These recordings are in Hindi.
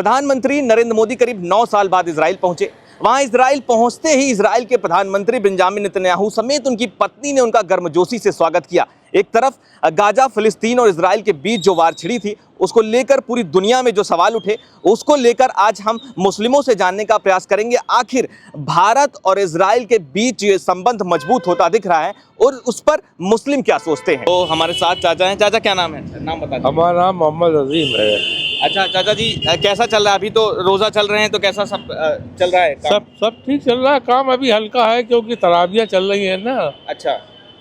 प्रधानमंत्री नरेंद्र मोदी करीब 9 साल बाद इजराइल पहुंचे। वहां इजराइल पहुंचते ही इजराइल के प्रधानमंत्री बेंजामिन नेतन्याहू समेत उनकी पत्नी ने उनका गर्मजोशी से स्वागत किया। एक तरफ गाजा, फिलिस्तीन और इजराइल के बीच जो वार छिड़ी थी, उसको लेकर पूरी दुनिया में जो सवाल उठे, उसको लेकर आज हम मुस्लिमों से जानने का प्रयास करेंगे। आखिर भारत और इजराइल के बीच ये संबंध मजबूत होता दिख रहा है और उस पर मुस्लिम क्या सोचते हैं। तो हमारे साथ चाचा हैं। चाचा, क्या नाम है? नाम बता दीजिए। हमारा नाम मोहम्मद अजीम है। अच्छा चाचा जी, कैसा चल रहा है? अभी तो रोजा चल रहे हैं, तो कैसा सब चल रहा है काम? सब ठीक चल रहा है। काम अभी हल्का है क्योंकि तरावियां चल रही है ना। अच्छा,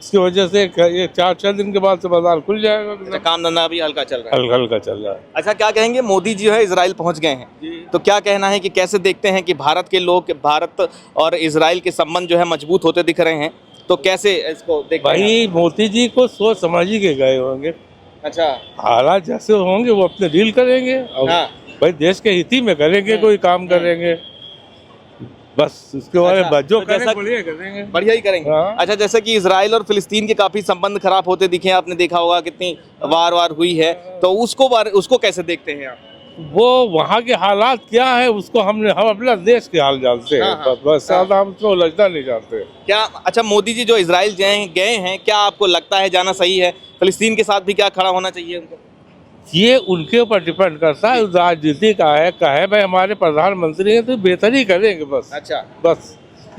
इसकी वजह से ये 4-6 दिन के बाद से बाजार खुल जाएगा। अच्छा, काम धंधा अभी हल्का चल रहा है। हल्का चल रहा है। अच्छा, क्या कहेंगे? मोदी जी जो है इजराइल पहुंच गए हैं, तो क्या कहना है कि कैसे देखते हैं कि भारत के लोग, भारत और इजराइल के संबंध जो है मजबूत होते दिख रहे हैं, तो कैसे इसको देखते हैं? भाई मोदी जी को सोच समझ ही के गए होंगे। अच्छा, हालात जैसे होंगे वो अपने डील करेंगे और हाँ। भाई देश के हित ही में करेंगे, कोई काम करेंगे बस। उसके बारे में जो तो करें जैसा- बढ़िया करेंगे। बढ़िया ही करेंगे। हाँ। अच्छा, जैसे कि इजराइल और फिलिस्तीन के काफी संबंध खराब होते दिखे, आपने देखा होगा कितनी वार हुई है, तो उसको कैसे देखते हैं आप? वो वहाँ के हालात क्या है उसको हम अपना देश के हाल जानते हैं। हाँ, हाँ। बस ज्यादा हम उसको उलझना नहीं चाहते। क्या अच्छा, मोदी जी जो इजराइल गए हैं, क्या आपको लगता है जाना सही है? फिलिस्तीन के साथ भी क्या खड़ा होना चाहिए उनको? ये उनके ऊपर डिपेंड करता है। राजनीति का है भाई हमारे प्रधानमंत्री हैं तो बेहतर ही करेंगे बस। अच्छा, बस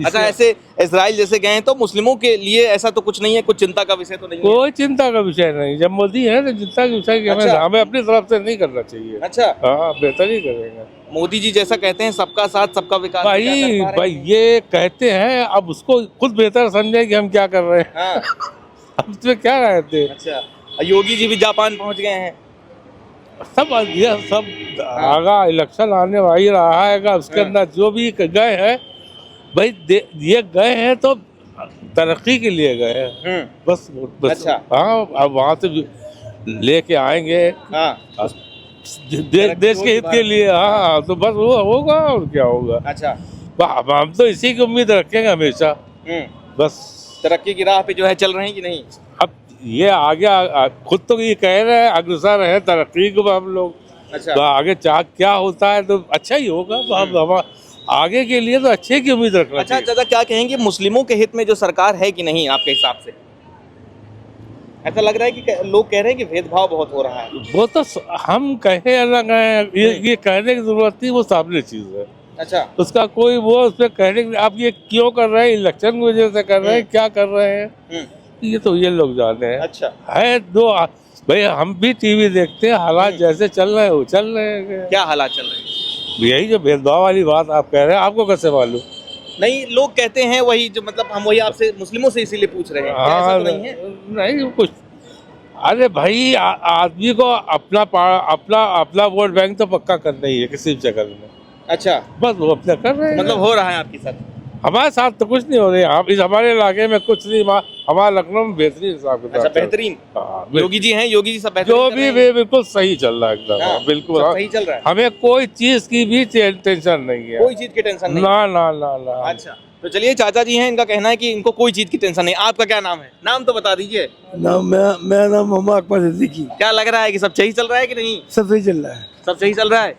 अच्छा, ऐसे इजराइल जैसे गए हैं तो मुस्लिमों के लिए ऐसा तो कुछ नहीं है, कुछ चिंता का विषय तो नहीं है? कोई चिंता का विषय नहीं। जब मोदी है तो चिंता का विषय अच्छा। हमें अपनी तरफ से नहीं करना चाहिए। अच्छा, हाँ, बेहतर ही करेंगे। मोदी जी जैसा कहते हैं सबका साथ सबका विकास, तो क्या कर पा रहे भाई हैं? ये कहते हैं, अब उसको खुद बेहतर समझे कि हम क्या कर रहे हैं। हाँ। अब उसमें क्या कहते हैं। अच्छा, योगी जी भी जापान पहुंच गए हैं। ये सब आगा इलेक्शन आने वाली रहा है, उसके अंदर जो भी गए हैं भाई ये गए हैं तो तरक्की के लिए गए हैं। बस अच्छा। हाँ, अब वहाँ से लेके आएंगे हाँ। देश के हित के लिए। हाँ, तो बस वो होगा और क्या होगा। अच्छा, हम तो इसी की उम्मीद रखेंगे हमेशा। बस तरक्की की राह पे जो है चल रहे हैं कि नहीं? अब ये आगे खुद तो ये कह रहे हैं अग्रसर है तरक्की को हम लोग। अच्छा, तो आगे चाह क्या होता है तो अच्छा ही होगा। तो हम आगे के लिए तो अच्छे की उम्मीद रखना अच्छा चाहिए। चाचा, क्या कहेंगे मुस्लिमों के हित में जो सरकार है कि नहीं आपके हिसाब से? ऐसा लग रहा है कि लोग कह रहे हैं कि भेदभाव बहुत हो रहा है। वो तो हम कहे अलग है, ये कहने की जरूरत नहीं, वो सामने चीज है। अच्छा, उसका कोई वो उसमें कहने की आप ये क्यों कर रहे हैं, इलेक्शन की वजह से कर रहे हैं, क्या कर रहे हैं, ये तो ये लोग जाने हैं। अच्छा, है दो भाई हम भी टीवी देखते हैं, हालात जैसे चल रहे हैं वो चल रहे हैं। क्या हालात चल रहे हैं? यही जो भेदभाव वाली बात आप कह रहे हैं, आपको कैसे मालूम? नहीं, लोग कहते हैं वही जो, मतलब हम वही आपसे मुस्लिमों से इसीलिए पूछ रहे हैं। क्या ऐसा तो नहीं है? नहीं कुछ। अरे भाई आदमी को अपना वोट बैंक तो पक्का करना ही है किसी भी जगह में। अच्छा, बस वो अपना कर रहे हैं। मतलब हो रहा है आपके साथ? हमारे साथ तो कुछ नहीं हो रहा है। हमारे इलाके में कुछ नहीं। हमारे लखनऊ में बेहतरीन हिसाब अच्छा, बेहतरीन। योगी जी हैं, योगी जी सब बेहतरीन जो कर भी रहे हैं? बिल्कुल सही चल रहा है एकदम। हाँ, बिल्कुल सब सही चल रहा है। हमें कोई चीज की भी टेंशन नहीं है। कोई चीज की टेंशन नहीं? ना ना ना ना। अच्छा, तो चलिए, चाचा जी हैं, इनका कहना है कि इनको कोई चीज की टेंशन नहीं। आपका क्या नाम है? नाम तो बता दीजिए। नाम मेरा नाम मोहम्मद अकबर सिद्दीकी। क्या लग रहा है कि सब सही चल रहा है कि नहीं? सब सही चल रहा है। सब सही चल रहा है।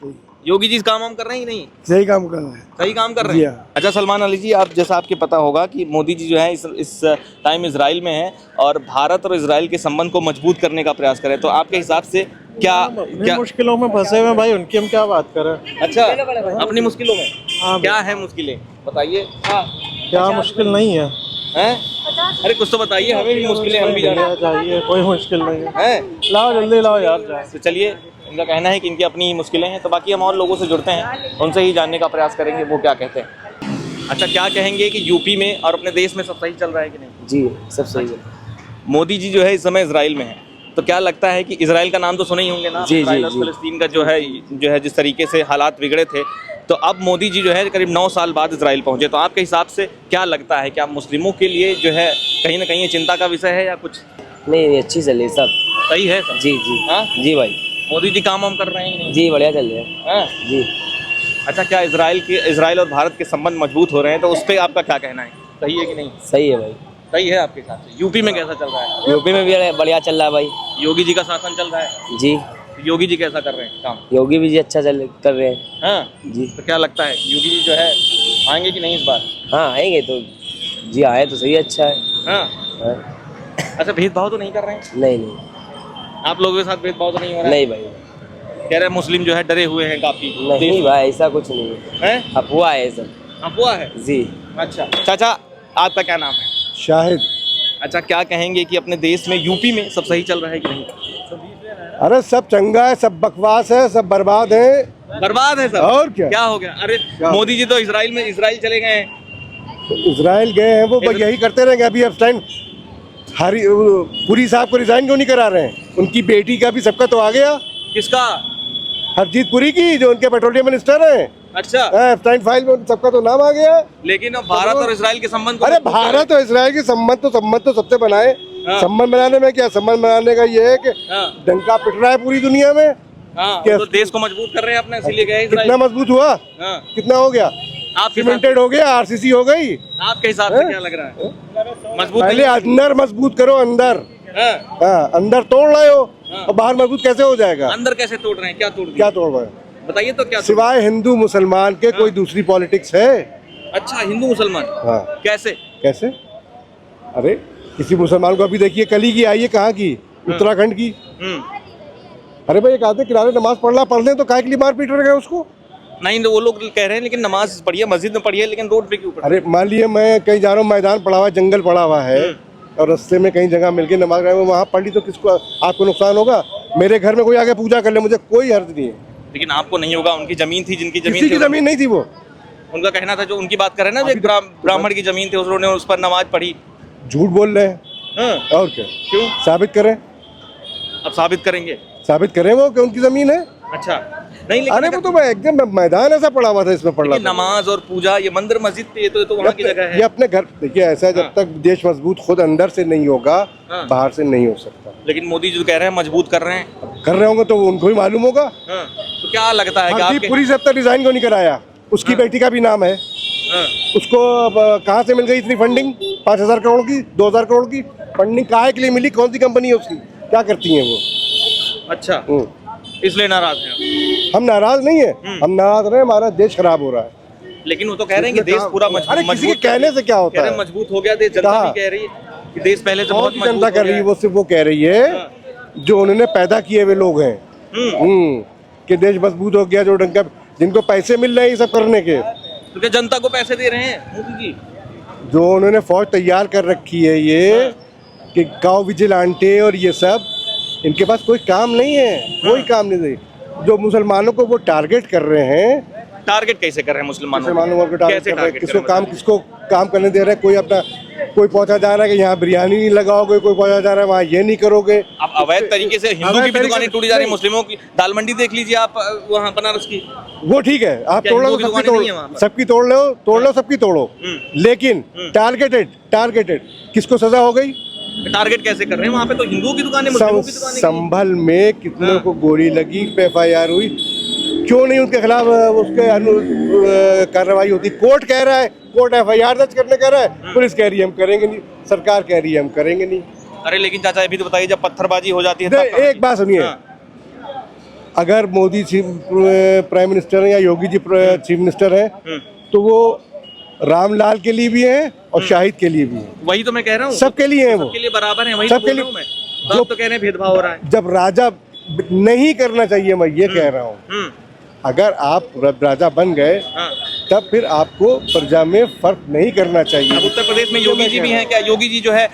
योगी जी काम वाम कर रहे हैं कि नहीं? सही काम कर रहे हैं। सही काम कर रहे जी हैं। हाँ। अच्छा सलमान अली जी, आप जैसा आपके पता होगा कि मोदी जी जो है इस टाइम इजराइल में है और भारत और इजराइल के संबंध को मजबूत करने का प्रयास करें, तो आपके हिसाब से क्या मुश्किलों में फंसे हुए भाई, उनकी हम क्या बात करें। अच्छा, अपनी मुश्किलों में हाँ, क्या है मुश्किलें बताइए। क्या मुश्किल नहीं है। हैं? अरे कुछ तो बताइए, हमें भी मुश्किलें, हम भी जाने चाहिए, कोई मुश्किल नहीं है। हैं। लाओ जल्दी लाओ यार जाए। तो चलिए, इनका कहना है कि इनकी अपनी ही मुश्किलें हैं, तो बाकी हम और लोगों से जुड़ते हैं, उनसे ही जानने का प्रयास करेंगे वो क्या कहते हैं। अच्छा, क्या कहेंगे कि यूपी में और अपने देश में सब सही चल रहा है कि नहीं? जी सब सही है। मोदी जी जो है इस समय इजराइल में है, तो क्या लगता है कि इजराइल का नाम तो सुने ही होंगे ना? जी, इजराइल जी, और जी। फिलिस्तीन का जो है जिस तरीके से हालात बिगड़े थे, तो अब मोदी जी जो है करीब 9 साल बाद इजराइल पहुंचे, तो आपके हिसाब से क्या लगता है, क्या मुस्लिमों के लिए जो है कहीं ना कहीं ये चिंता का विषय है या कुछ नहीं, अच्छी चल रही सब। सही है सब? जी जी हाँ? जी भाई। मोदी जी काम वाम कर रहे हैं कि नहीं? जी बढ़िया चल रहे हैं। हाँ? जी अच्छा, क्या इजराइल और भारत के संबंध मजबूत हो रहे हैं, तो उस पर आपका क्या कहना है? सही है कि नहीं? सही है भाई। सही है आपके हिसाब से? यूपी में कैसा चल रहा है? यूपी में भी बढ़िया चल रहा है भाई। योगी जी का शासन चल रहा है? जी योगी जी कैसा कर रहे हैं काम? योगी भी जी अच्छा कर रहे हैं हाँ जी। तो क्या लगता है योगी जी जो है आएंगे कि नहीं इस बार? हाँ आएंगे तो जी, आए तो सही, अच्छा है। हाँ हाँ, अच्छा, भेदभाव तो नहीं कर रहे हैं नहीं नहीं आप लोगों के साथ? भेदभाव तो नहीं हो रहा है? नहीं भाई, कह रहे हैं मुस्लिम जो है डरे हुए हैं काफी। नहीं भाई, ऐसा कुछ नहीं है, हैं? अफवाह है सब अफवाह है? जी। अच्छा चाचा, आपका क्या नाम है? शाहिद। अच्छा, क्या कहेंगे कि अपने देश में यूपी में सब सही चल रहा है कि नहीं? अरे सब चंगा है, सब बकवास है, सब बर्बाद है। बर्बाद है सब। और क्या? क्या हो गया? अरे मोदी जी तो इजराइल चले गए हैं। इजराइल गए हैं, वो बस यही करते रहेंगे। अभी एबस्टाइन पुरी साहब को रिजाइन क्यों नहीं करा रहे हैं? उनकी बेटी का भी सबका तो आ गया। किसका? हरजीत पुरी की, जो उनके पेट्रोलियम मिनिस्टर हैं। अच्छा, एबस्टाइन फाइल में सबका तो नाम आ गया। लेकिन अब भारत और इजराइल के संबंध को अरे भारत और इजराइल के संबंध तो सबसे बनाए। हाँ। संबंध बनाने में क्या, संबंध बनाने का ये है कि हाँ डंका पिट रहा है पूरी दुनिया में। हाँ, क्या? तो देश को मजबूत कर रहे हैं अपने, इसीलिए गए कितना इजराइल। मजबूत हुआ? हाँ, कितना हो गया? आपके सीमेंटेड हो गया, आरसीसी हो गई। आपके हिसाब से क्या लग रहा है? मजबूत पहले अंदर मजबूत करो, अंदर। हाँ, हाँ, अंदर तोड़ रहे हो हाँ। और बाहर मजबूत कैसे हो जाएगा? अंदर कैसे तोड़ रहे हैं? क्या तोड़ दिया? क्या तोड़ रहे हो? बताइए तो क्या तोड़- सिवाय हिंदू मुसलमान के कोई दूसरी पॉलिटिक्स है? अच्छा, हिंदू मुसलमान हाँ, कैसे? कैसे? अरे किसी मुसलमान को अभी देखिए, कल ही की आई है, कहाँ की? उत्तराखंड की। अरे भाई, एक आदमी किनारे नमाज पढ़ लें तो काहे के लिए मार पीट रहे हैं उसको? नहीं, वो लोग कह रहे हैं लेकिन नमाज पढ़िए, मस्जिद में पढ़िए, लेकिन रोड पे क्यों पढ़? अरे मान लिए मैं कहीं जा रहा हूँ, मैदान पड़ा हुआ है, जंगल पड़ा हुआ है, और रास्ते में कहीं जगह मिल के नमाज रहे, वहाँ पढ़ ली तो किसको, आपको नुकसान होगा? मेरे घर में कोई आके पूजा कर ले, मुझे कोई हर्ज नहीं है। लेकिन आपको नहीं होगा, उनकी जमीन थी, जिनकी किसी जमीन की थी, जमीन नहीं थी वो। उनका कहना था, जो उनकी बात कर रहे हैं ना, जो एक ब्राह्मण की जमीन थी, उन्होंने उस पर नमाज पढ़ी। झूठ बोल रहे हैं। हाँ, और क्या? क्यों? साबित करें, अब साबित करेंगे। साबित करें वो कि उनकी जमीन है। अच्छा, नहीं लेकिन अरे वो तो मैं एकदम मैदान ऐसा पड़ा हुआ था, इसमें पड़ रहा लेकिन था। नमाज और पूजा, ये मंदिर मस्जिद पे तो वहाँ की जगह ये है। अपने घर, देखिए ऐसा है, जब हाँ। तक देश मजबूत खुद अंदर से नहीं होगा, हाँ। बाहर से नहीं हो सकता। लेकिन मोदी जी तो कह रहे हैं मजबूत कर रहे हैं। कर रहे होंगे तो उनको ही मालूम होगा। हाँ, तो क्या लगता है कि हरदीप आपके? पुरी से अब तक डिजाइन क्यों नहीं कराया? उसकी बेटी का भी नाम है। हाँ, उसको अब कहाँ से मिल गई इतनी फंडिंग? 5,000 करोड़ की, 2,000 करोड़ की फंडिंग काहे के लिए मिली? कौन सी कंपनी है उसकी? क्या करती है वो? अच्छा, इसलिए नाराज हैं आप। हम नाराज नहीं है, हम नाराज रहे, हमारा देश खराब हो रहा है। लेकिन वो तो कह रहे हैं कि देश पूरा अरे किसी के कहने से क्या होता कह रहे है? हैं मजबूत हो गया देश। जनता कहाँ? भी कह रही है कि देश पहले से कौन बहुत सी मजबूत जनता हो कर रही गया है? वो सिर्फ वो कह रही है जो उन्होंने पैदा किए हुए लोग हैं। कि देश मजबूत हो गया, जो डंका, जिनको पैसे मिल रहे हैं ये सब करने के, तो क्या जनता को पैसे दे रहे हैं मोदी जी? जो उन्होंने फौज तैयार कर रखी है ये, कि गांव विजिलेंटे और ये सब, इनके पास कोई काम नहीं है, कोई काम नहीं है। जो मुसलमानों को वो टारगेट कर रहे हैं, टारगेट कैसे कर रहे हैं मुसलमानों मुसलमानों को टारगेट कैसे कर रहे हैं, टारगेट कर रहे हैं? किसको काम करने दे रहे हैं? कोई अपना, कोई पहुंचा जा रहा है कि यहाँ बिरयानी नहीं लगाओगे, कोई पहुंचा जा रहा है वहाँ ये नहीं करोगे। अब अवैध तरीके से हिंदू अवैध की भी तरीके दुकानें से- टूटी जा रही है, नहीं। मुस्लिमों की दाल मंडी देख लीजिए आप, वहाँ बनारस की। वो ठीक है, आप क्या तोड़ लो, हिंदुओं की सबकी दुकानें नहीं है वहाँ तोड़, पर? सबकी तोड़ लो, सबकी तोड़ो, लेकिन टारगेटेड किसको सजा हो गई? टारगेट कैसे कर रहे हैं? वहाँ पे तो हिंदुओं की दुकानें, मुस्लिमों की दुकानें। संभल में कितनों को गोली लगी, FIR हुई, क्यों नहीं उनके खिलाफ उसके कार्रवाई होती? कोर्ट कह रहा है, कोर्ट FIR दर्ज करने कह रहा है, पुलिस कह रही है हम करेंगे नहीं, सरकार कह रही है हम करेंगे नहीं। अरे लेकिन चाचा, ये भी तो बताइए, जब पत्थरबाजी हो जाती है एक बात सुनिए, अगर मोदी प्राइम मिनिस्टर है या योगी जी चीफ मिनिस्टर है, तो वो रामलाल के लिए भी है और शाहिद के लिए भी है, वही तो मैं कह रहा हूँ, सबके लिए है वो, सबके लिए बराबर है। वही तो सबके बोल लिए। रहा हूँ मैं। तो आप तो कह रहे हैं भेदभाव हो रहा है। जब राजा नहीं करना चाहिए, मैं ये कह रहा हूँ, अगर आप राजा बन गए तब फिर आपको प्रजा में फर्क नहीं करना अब चाहिए। उत्तर प्रदेश में योगी जी भी हैं क्या? योगी जी जो है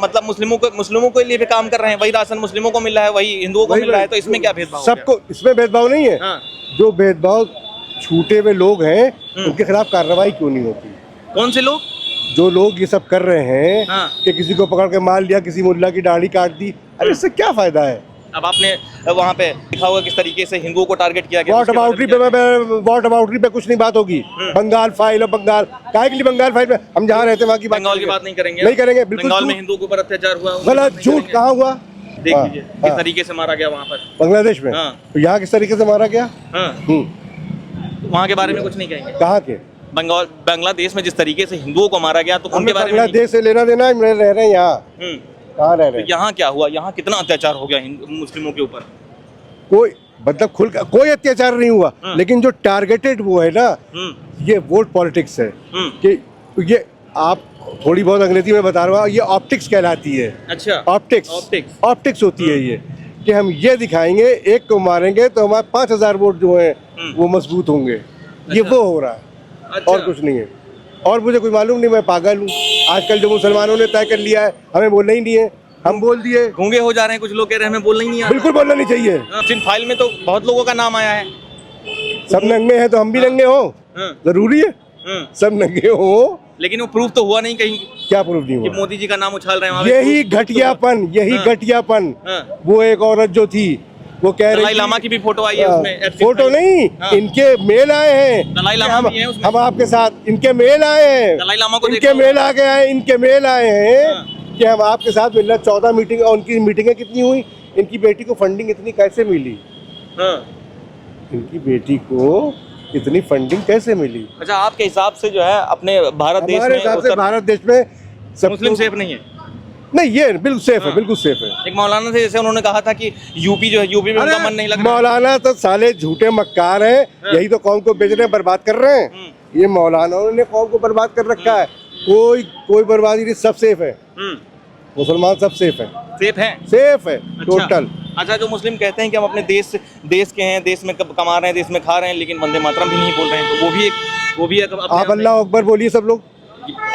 मतलब मुस्लिमों के लिए भी काम कर रहे हैं, वही राशन मुस्लिमों को मिल रहा है, वही हिंदुओं को मिल रहा है, तो इसमें क्या भेदभाव हो गया? सबको, इसमें भेदभाव नहीं है। हाँ। जो भेदभाव छूटे हुए लोग हैं उनके खिलाफ कार्रवाई क्यों नहीं होती? कौन से लोग? जो लोग ये सब कर रहे हैं हाँ। कि किसी को पकड़ के मार लिया, किसी मुल्ला की दाढ़ी काट दी, अरे इससे क्या फायदा है? अब आपने वहाँ पे लिखा होगा किस तरीके से हिंदुओं को टारगेट किया गया। वॉट अबाउटरी पे कुछ नहीं बात होगी। बंगाल फाइल और बंगाल, काहे के लिए बंगाल फाइल पे? हम जहाँ रहते हैं वहाँ की बंगाल की बात नहीं करेंगे। नहीं करेंगे, बिल्कुल बंगाल में झूठ। हिंदुओं के ऊपर अत्याचार हुआ, उसकी बात गलत, नहीं झूठ, करेंगे। कहाँ हुआ? देख हाँ, लीजिए हाँ। किस तरीके से मारा गया वहाँ पर। बांग्लादेश में। हाँ। तो यहाँ किस तरीके से मारा गया? हाँ, वहाँ के बारे में कुछ नहीं कहेंगे। कहाँ के? बांग्लादेश में जिस तरीके से हिंदुओं को मारा गया, तो हमें उनके बारे में नहीं। बांग्लादेश से लेना देना है, रह रहे हैं यहाँ, हम्म, कहाँ रह रहे तो हैं? यहाँ क्या हुआ? यहाँ कितना अत्याचार हो गया मुस्लिमों के ऊपर? कोई मतलब खुल कोई अत्याचार नहीं हुआ, लेकिन जो टारगेटेड वो है ना, ये वोट पॉलिटिक्स है कि ये आप थोड़ी बहुत अंग्रेजी में बता रहा हूँ, ये ऑप्टिक्स कहलाती है। अच्छा, ऑप्टिक्स होती है ये, कि हम ये दिखाएंगे एक को मारेंगे तो हमारे 5000 वोट जो हैं वो मजबूत होंगे। ये वो हो रहा है और कुछ नहीं है। और मुझे कुछ मालूम नहीं, मैं पागल हूँ। आजकल जो मुसलमानों ने तय कर लिया है हमें बोलना ही नहीं है, हम बोल दिए। गूंगे हो जा रहे हैं कुछ लोग, कह रहे हैं हमें बोलना ही नहीं आता। बिल्कुल बोलना नहीं चाहिए। जिन फाइल में तो बहुत लोगों का नाम आया है। सब नंगे हैं तो हम भी नंगे हो, जरूरी है सब नंगे हो? लेकिन वो प्रूफ तो हुआ नहीं कहीं क्या प्रूफ नहीं कि हुआ? मोदी जी का नाम उछाल रहे हैं वहाँ पे। यही घटियापन, यही घटियापन। वो एक औरत जो थी वो कह रही दलाई लामा की भी फोटो आई है उसमें। फोटो नहीं, इनके मेल आए हैं। दलाई लामा भी है उसमें। हम आपके साथ, इनके मेल आए हैं, दलाई लामा को इनके मेल आ गए हैं, इनके मेल आए हैं कि हम आपके साथ मिलना। 14 मीटिंग, और उनकी मीटिंगें कितनी हुई? इनकी बेटी को फंडिंग इतनी कैसे मिली? इनकी बेटी को इतनी फंडिंग कैसे मिली? अच्छा, आपके हिसाब से जो है अपने भारत देश हमारे में हिसाब से भारत देश में सब मुस्लिम सेफ नहीं है। नहीं, ये बिल्कुल सेफ है, बिल्कुल सेफ है। एक मौलाना थे, जैसे उन्होंने कहा था कि यूपी जो है, यूपी में उनका मन नहीं लग रहा। मौलाना तो साले झूठे मक्कार हैं, यही तो कौम को बेच रहे हैं, बर्बाद कर रहे हैं। ये मौलानाओं ने कौम को बर्बाद कर रखा है। कोई बर्बादी नहीं, सब सेफ है। मुसलमान सब सेफ है, सेफ है टोटल। अच्छा, जो मुस्लिम कहते हैं कि हम अपने देश के हैं, देश में कमा रहे हैं, देश में खा रहे हैं, लेकिन वंदे मातरम भी नहीं बोल रहे हैं, तो वो भी एक आप अल्लाह अकबर बोलिए सब लोग।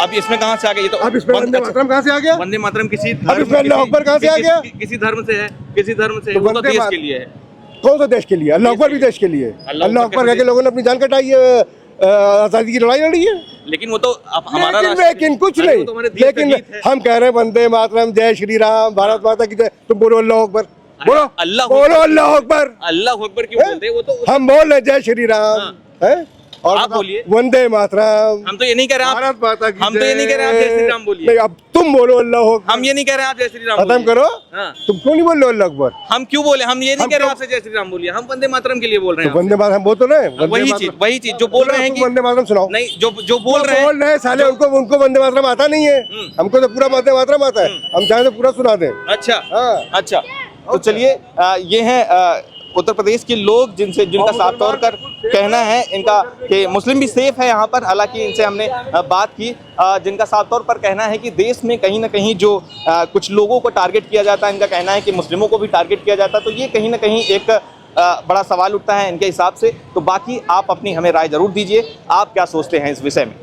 अब इसमें कहाँ से आ गया? ये तो अब इसमें वंदे मातरम कहाँ से आ गया? वंदे मातरम किसी अब इसमें अल्लाह अकबर कहाँ से आ गया? किसी धर्म से है, किसी धर्म से, तो वो तो वंदे देश के लिए है। कौन सा देश के लिए? अल्लाह अकबर भी देश के लिए। अल्लाह अकबर कह के लोगों ने अपनी जान कटाई है, आजादी की लड़ाई लड़ी है। लेकिन वो तो अब हमारा लेकिन कुछ नहीं, लेकिन हम कह रहे हैं वंदे मातरम, जय श्री राम, भारत माता की जय। तुम बोलो अल्लाह अकबर, बोलो अल्लाह अकबर। अल्लाह अकबर क्यों बोलते हैं? वो तो हम बोल रहे जय श्री राम है, और आप बोलिए वंदे मातरम। हम तो ये नहीं कह रहे आप, भारत माता की हम तो ये नहीं कह रहे आप जय श्री राम बोलिए। नहीं, अब तुम बोलो अल्लाह अकबर। हम ये नहीं कह रहे आप जय श्री राम खत्म करो। तुम क्यों नहीं बोल रहे अल्लाह अकबर? हम क्यों बोले? हम ये नहीं कह रहे आपसे जय श्री राम बोलिए, हम वंदे मातरम के लिए बोल रहे हैं। वंदे मातरम हम बोल तो रहे, वही चीज जो बोल रहे हैं कि वंदे मातरम सुनाओ। नहीं, जो बोल रहे हैं साले, उनको वंदे मातरम आता नहीं है, हमको तो पूरा वंदे मातरम आता है। हम चाहे तो पूरा सुना दें। अच्छा, तो चलिए, ये है उत्तर प्रदेश के लोग जिनका साफ तौर पर कहना है इनका कि मुस्लिम भी सेफ है यहाँ पर। हालांकि इनसे हमने बात की, जिनका साफ तौर पर कहना है कि देश में कहीं ना कहीं जो कुछ लोगों को टारगेट किया जाता है, इनका कहना है कि मुस्लिमों को भी टारगेट किया जाता है, तो ये कहीं ना कहीं एक बड़ा सवाल उठता है इनके हिसाब से। तो बाकी आप अपनी हमें राय जरूर दीजिए, आप क्या सोचते हैं इस विषय में।